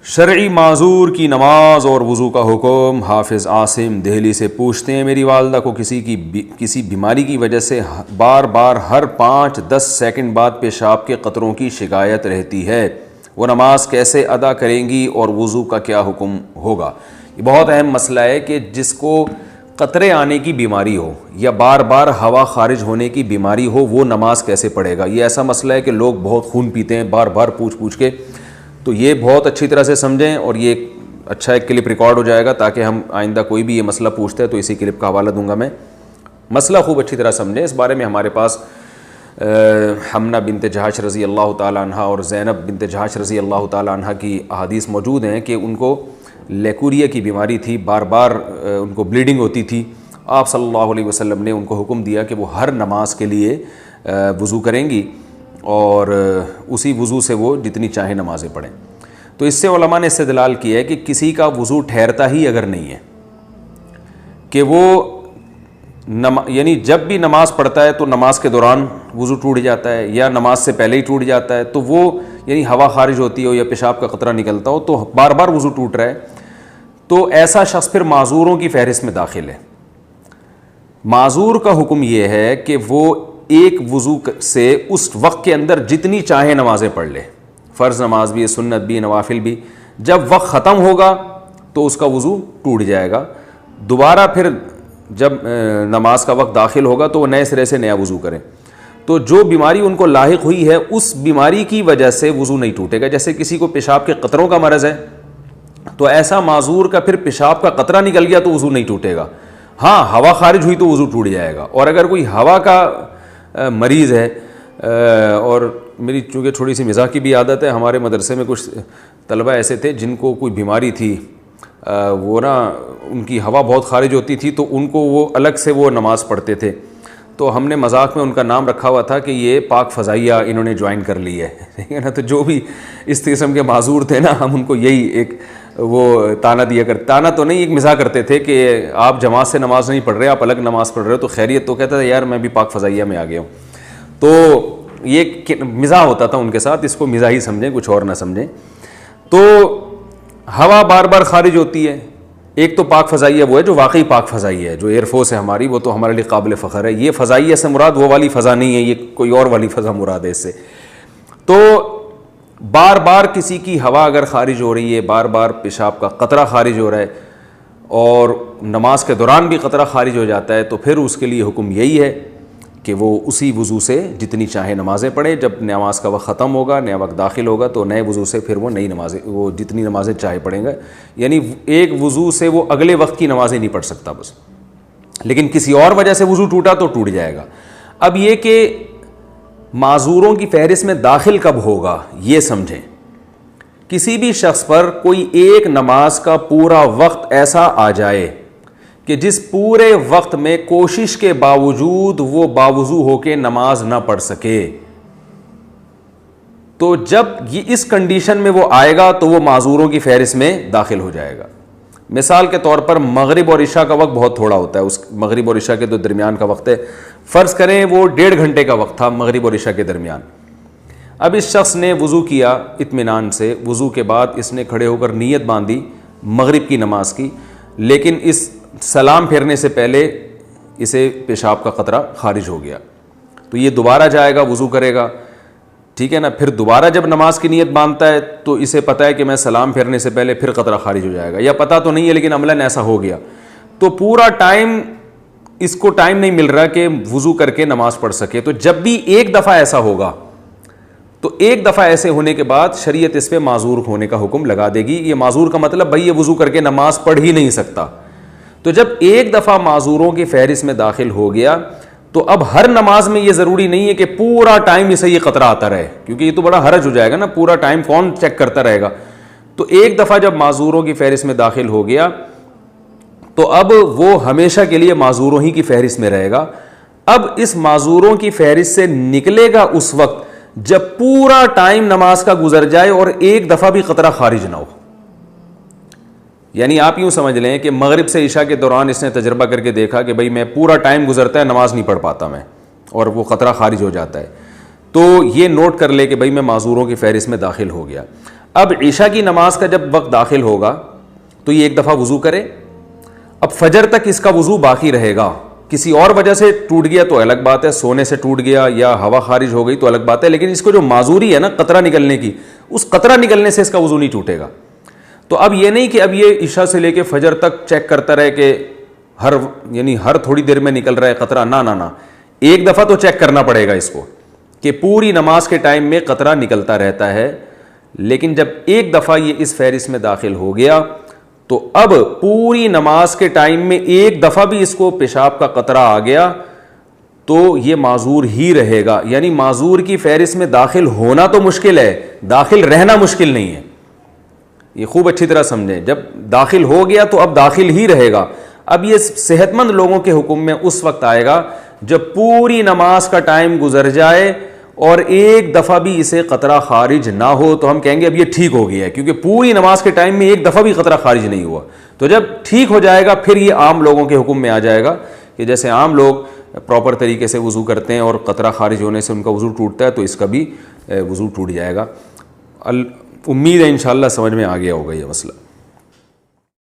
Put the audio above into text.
شرعی معذور کی نماز اور وضو کا حکم۔ حافظ عاصم دہلی سے پوچھتے ہیں، میری والدہ کو کسی بیماری کی وجہ سے بار بار ہر 5-10 سیکنڈ بعد پیشاب کے قطروں کی شکایت رہتی ہے، وہ نماز کیسے ادا کریں گی اور وضو کا کیا حکم ہوگا؟ یہ بہت اہم مسئلہ ہے کہ جس کو قطرے آنے کی بیماری ہو یا بار بار ہوا خارج ہونے کی بیماری ہو، وہ نماز کیسے پڑھے گا؟ یہ ایسا مسئلہ ہے کہ لوگ بہت خون پیتے ہیں بار بار پوچھ کے، تو یہ بہت اچھی طرح سے سمجھیں، اور یہ اچھا ایک کلپ ریکارڈ ہو جائے گا تاکہ ہم آئندہ کوئی بھی یہ مسئلہ پوچھتے ہیں تو اسی کلپ کا حوالہ دوں گا میں۔ مسئلہ خوب اچھی طرح سمجھیں۔ اس بارے میں ہمارے پاس حمنہ بنت جہش رضی اللہ تعالی عنہ اور زینب بنت جہش رضی اللہ تعالی عنہ کی احادیث موجود ہیں کہ ان کو لیکوریا کی بیماری تھی، بار بار ان کو بلیڈنگ ہوتی تھی۔ آپ صلی اللہ علیہ وسلم نے ان کو حکم دیا کہ وہ ہر نماز کے لیے وضو کریں گی اور اسی وضو سے وہ جتنی چاہیں نمازیں پڑھیں۔ تو اس سے علماء نے استدلال کیا ہے کہ کسی کا وضو ٹھہرتا ہی اگر نہیں ہے کہ وہ یعنی جب بھی نماز پڑھتا ہے تو نماز کے دوران وضو ٹوٹ جاتا ہے یا نماز سے پہلے ہی ٹوٹ جاتا ہے، تو وہ یعنی ہوا خارج ہوتی ہو یا پیشاب کا قطرہ نکلتا ہو تو بار بار وضو ٹوٹ رہا ہے، تو ایسا شخص پھر معذوروں کی فہرست میں داخل ہے۔ معذور کا حکم یہ ہے کہ وہ ایک وضو سے اس وقت کے اندر جتنی چاہے نمازیں پڑھ لے، فرض نماز بھی، سنت بھی، نوافل بھی۔ جب وقت ختم ہوگا تو اس کا وضو ٹوٹ جائے گا، دوبارہ پھر جب نماز کا وقت داخل ہوگا تو وہ نئے سرے سے نیا وضو کریں۔ تو جو بیماری ان کو لاحق ہوئی ہے اس بیماری کی وجہ سے وضو نہیں ٹوٹے گا۔ جیسے کسی کو پیشاب کے قطروں کا مرض ہے تو ایسا معذور کا پھر پیشاب کا قطرہ نکل گیا تو وضو نہیں ٹوٹے گا، ہاں ہوا خارج ہوئی تو وضو ٹوٹ جائے گا۔ اور اگر کوئی ہوا کا مریض ہے، اور میری چونکہ تھوڑی سی مزاح کی بھی عادت ہے، ہمارے مدرسے میں کچھ طلبہ ایسے تھے جن کو کوئی بیماری تھی، وہ ان کی ہوا بہت خارج ہوتی تھی تو ان کو وہ الگ سے وہ نماز پڑھتے تھے، تو ہم نے مذاق میں ان کا نام رکھا ہوا تھا کہ یہ پاک فضائیہ انہوں نے جوائن کر لی ہے، ٹھیک ہے نا۔ تو جو بھی اس قسم کے معذور تھے نا، ہم ان کو یہی ایک وہ تانا دیا کرتے، تانا تو نہیں، ایک مزاح کرتے تھے کہ آپ جماعت سے نماز نہیں پڑھ رہے، آپ الگ نماز پڑھ رہے ہو تو خیریت؟ تو کہتا تھا یار میں بھی پاک فضائیہ میں آ گیا ہوں۔ تو یہ مزاح ہوتا تھا ان کے ساتھ، اس کو مزاح ہی سمجھیں، کچھ اور نہ سمجھیں۔ تو ہوا بار بار خارج ہوتی ہے، ایک تو پاک فضائیہ وہ ہے جو واقعی پاک فضائیہ ہے، جو ایئر فورس ہے ہماری، وہ تو ہمارے لیے قابل فخر ہے۔ یہ فضائیہ سے مراد وہ والی فضا نہیں ہے، یہ کوئی اور والی فضا مراد ہے اس سے۔ تو بار بار کسی کی ہوا اگر خارج ہو رہی ہے، بار بار پیشاب کا قطرہ خارج ہو رہا ہے اور نماز کے دوران بھی قطرہ خارج ہو جاتا ہے، تو پھر اس کے لیے حکم یہی ہے کہ وہ اسی وضو سے جتنی چاہے نمازیں پڑھے۔ جب نماز کا وقت ختم ہوگا، نیا وقت داخل ہوگا تو نئے وضو سے پھر وہ نئی نمازیں، وہ جتنی نمازیں چاہے پڑھیں گا۔ یعنی ایک وضو سے وہ اگلے وقت کی نمازیں نہیں پڑھ سکتا بس، لیکن کسی اور وجہ سے وضو ٹوٹا تو ٹوٹ جائے گا۔ اب یہ کہ معذوروں کی فہرست میں داخل کب ہوگا یہ سمجھیں۔ کسی بھی شخص پر کوئی ایک نماز کا پورا وقت ایسا آ جائے کہ جس پورے وقت میں کوشش کے باوجود وہ باوضو ہو کے نماز نہ پڑھ سکے، تو جب یہ اس کنڈیشن میں وہ آئے گا تو وہ معذوروں کی فہرست میں داخل ہو جائے گا۔ مثال کے طور پر مغرب اور عشاء کا وقت بہت تھوڑا ہوتا ہے، اس مغرب اور عشاء کے تو درمیان کا وقت ہے، فرض کریں وہ 1.5 گھنٹے کا وقت تھا مغرب اور عشاء کے درمیان۔ اب اس شخص نے وضو کیا اطمینان سے، وضو کے بعد اس نے کھڑے ہو کر نیت باندھی مغرب کی نماز کی، لیکن اس سلام پھیرنے سے پہلے اسے پیشاب کا قطرہ خارج ہو گیا، تو یہ دوبارہ جائے گا، وضو کرے گا، ٹھیک ہے نا۔ پھر دوبارہ جب نماز کی نیت باندھتا ہے تو اسے پتہ ہے کہ میں سلام پھیرنے سے پہلے پھر قطرہ خارج ہو جائے گا، یا پتہ تو نہیں ہے لیکن عملاً ایسا ہو گیا، تو پورا ٹائم اس کو ٹائم نہیں مل رہا کہ وضو کر کے نماز پڑھ سکے۔ تو جب بھی ایک دفعہ ایسا ہوگا تو ایک دفعہ ایسے ہونے کے بعد شریعت اس پہ معذور ہونے کا حکم لگا دے گی۔ یہ معذور کا مطلب بھائی یہ وضو کر کے نماز پڑھ ہی نہیں سکتا۔ تو جب ایک دفعہ معذوروں کی فہرست میں داخل ہو گیا تو اب ہر نماز میں یہ ضروری نہیں ہے کہ پورا ٹائم اسے یہ قطرہ آتا رہے، کیونکہ یہ تو بڑا حرج ہو جائے گا نا، پورا ٹائم کون چیک کرتا رہے گا۔ تو ایک دفعہ جب معذوروں کی فہرست میں داخل ہو گیا تو اب وہ ہمیشہ کے لیے معذوروں ہی کی فہرست میں رہے گا۔ اب اس معذوروں کی فہرست سے نکلے گا اس وقت جب پورا ٹائم نماز کا گزر جائے اور ایک دفعہ بھی قطرہ خارج نہ ہو۔ یعنی آپ یوں سمجھ لیں کہ مغرب سے عشاء کے دوران اس نے تجربہ کر کے دیکھا کہ بھائی میں پورا ٹائم گزرتا ہے نماز نہیں پڑھ پاتا میں، اور وہ قطرہ خارج ہو جاتا ہے، تو یہ نوٹ کر لے کہ بھائی میں معذوروں کی فہرست میں داخل ہو گیا۔ اب عشاء کی نماز کا جب وقت داخل ہوگا تو یہ ایک دفعہ وضو کرے. اب فجر تک اس کا وضو باقی رہے گا. کسی اور وجہ سے ٹوٹ گیا تو الگ بات ہے, سونے سے ٹوٹ گیا یا ہوا خارج ہو گئی تو الگ بات ہے, لیکن اس کو جو معذوری ہے نا قطرہ نکلنے کی, اس قطرہ نکلنے سے اس کا وضو نہیں ٹوٹے گا. تو اب یہ نہیں کہ اب یہ عشاء سے لے کے فجر تک چیک کرتا رہے کہ ہر تھوڑی دیر میں نکل رہا ہے قطرہ, نہ ایک دفعہ تو چیک کرنا پڑے گا اس کو کہ پوری نماز کے ٹائم میں قطرہ نکلتا رہتا ہے. لیکن جب ایک دفعہ یہ اس فہرست میں داخل ہو گیا تو اب پوری نماز کے ٹائم میں ایک دفعہ بھی اس کو پیشاب کا قطرہ آ گیا تو یہ معذور ہی رہے گا. یعنی معذور کی فہرست میں داخل ہونا تو مشکل ہے, داخل رہنا مشکل نہیں ہے. یہ خوب اچھی طرح سمجھیں, جب داخل ہو گیا تو اب داخل ہی رہے گا. اب یہ صحت مند لوگوں کے حکم میں اس وقت آئے گا جب پوری نماز کا ٹائم گزر جائے اور ایک دفعہ بھی اسے قطرہ خارج نہ ہو, تو ہم کہیں گے اب یہ ٹھیک ہو گیا ہے, کیونکہ پوری نماز کے ٹائم میں ایک دفعہ بھی قطرہ خارج نہیں ہوا. تو جب ٹھیک ہو جائے گا پھر یہ عام لوگوں کے حکم میں آ جائے گا کہ جیسے عام لوگ پراپر طریقے سے وضو کرتے ہیں اور قطرہ خارج ہونے سے ان کا وضو ٹوٹتا ہے تو اس کا بھی وضو ٹوٹ جائے گا. امید ہے انشاءاللہ سمجھ میں آ گیا ہوگا یہ مسئلہ.